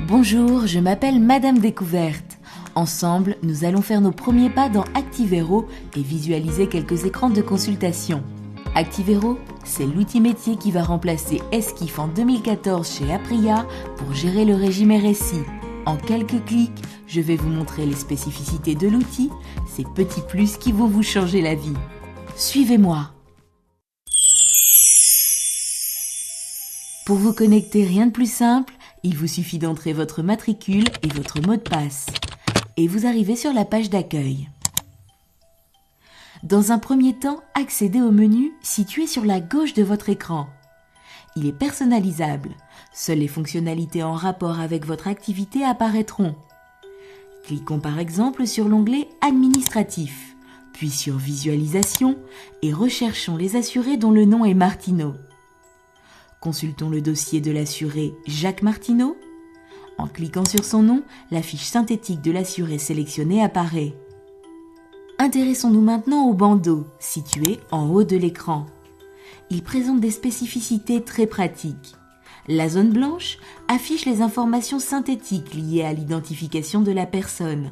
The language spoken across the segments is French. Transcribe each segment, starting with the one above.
Bonjour, je m'appelle Madame Découverte. Ensemble, nous allons faire nos premiers pas dans Activero et visualiser quelques écrans de consultation. Activero, c'est l'outil métier qui va remplacer Esquif en 2014 chez Apria pour gérer le régime RSI. En quelques clics, je vais vous montrer les spécificités de l'outil, ces petits plus qui vont vous changer la vie. Suivez-moi. Pour vous connecter, rien de plus simple, il vous suffit d'entrer votre matricule et votre mot de passe. Et vous arrivez sur la page d'accueil. Dans un premier temps, accédez au menu situé sur la gauche de votre écran. Il est personnalisable. Seules les fonctionnalités en rapport avec votre activité apparaîtront. Cliquons par exemple sur l'onglet Administratif, puis sur Visualisation et recherchons les assurés dont le nom est Martineau. Consultons le dossier de l'assuré Jacques Martineau. En cliquant sur son nom, la fiche synthétique de l'assuré sélectionné apparaît. Intéressons-nous maintenant au bandeau, situé en haut de l'écran. Il présente des spécificités très pratiques. La zone blanche affiche les informations synthétiques liées à l'identification de la personne.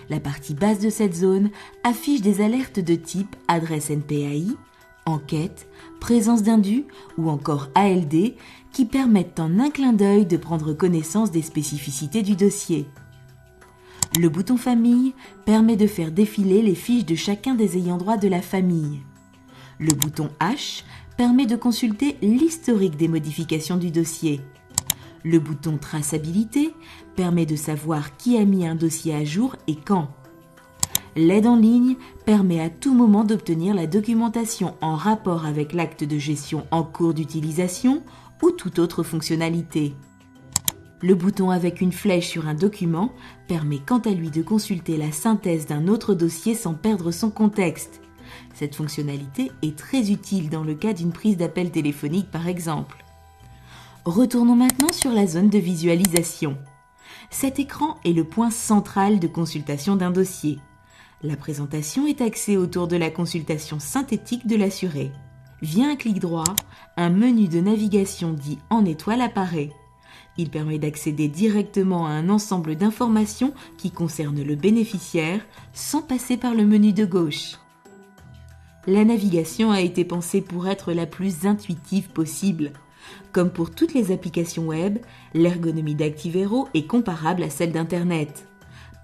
La partie basse de cette zone affiche des alertes de type adresse NPAI, enquête, présence d'indu ou encore ALD qui permettent en un clin d'œil de prendre connaissance des spécificités du dossier. Le bouton Famille permet de faire défiler les fiches de chacun des ayants droit de la famille. Le bouton H permet de consulter l'historique des modifications du dossier. Le bouton Traçabilité permet de savoir qui a mis un dossier à jour et quand. L'aide en ligne permet à tout moment d'obtenir la documentation en rapport avec l'acte de gestion en cours d'utilisation ou toute autre fonctionnalité. Le bouton avec une flèche sur un document permet quant à lui de consulter la synthèse d'un autre dossier sans perdre son contexte. Cette fonctionnalité est très utile dans le cas d'une prise d'appel téléphonique par exemple. Retournons maintenant sur la zone de visualisation. Cet écran est le point central de consultation d'un dossier. La présentation est axée autour de la consultation synthétique de l'assuré. Via un clic droit, un menu de navigation dit en étoile apparaît. Il permet d'accéder directement à un ensemble d'informations qui concernent le bénéficiaire sans passer par le menu de gauche. La navigation a été pensée pour être la plus intuitive possible. Comme pour toutes les applications web, l'ergonomie d'Activero est comparable à celle d'Internet.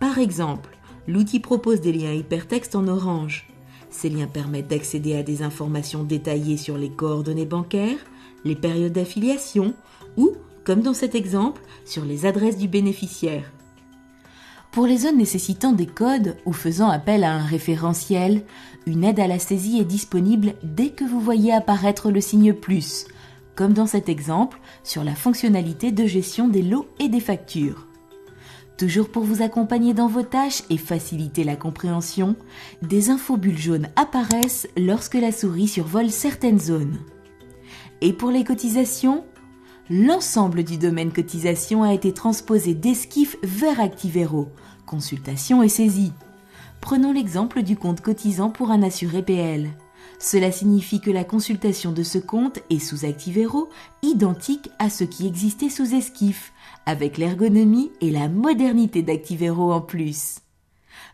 Par exemple, l'outil propose des liens hypertextes en orange. Ces liens permettent d'accéder à des informations détaillées sur les coordonnées bancaires, les périodes d'affiliation ou, comme dans cet exemple, sur les adresses du bénéficiaire. Pour les zones nécessitant des codes ou faisant appel à un référentiel, une aide à la saisie est disponible dès que vous voyez apparaître le signe plus, comme dans cet exemple sur la fonctionnalité de gestion des lots et des factures. Toujours pour vous accompagner dans vos tâches et faciliter la compréhension, des infobulles jaunes apparaissent lorsque la souris survole certaines zones. Et pour les cotisations, l'ensemble du domaine cotisation a été transposé d'Esquif vers Activero, consultation et saisie. Prenons l'exemple du compte cotisant pour un assuré PL. Cela signifie que la consultation de ce compte est sous Activero identique à ce qui existait sous Esquif, avec l'ergonomie et la modernité d'Activero en plus.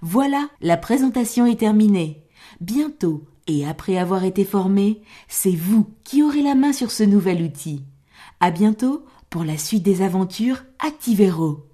Voilà, la présentation est terminée. Bientôt, et après avoir été formé, c'est vous qui aurez la main sur ce nouvel outil. À bientôt pour la suite des aventures Activero.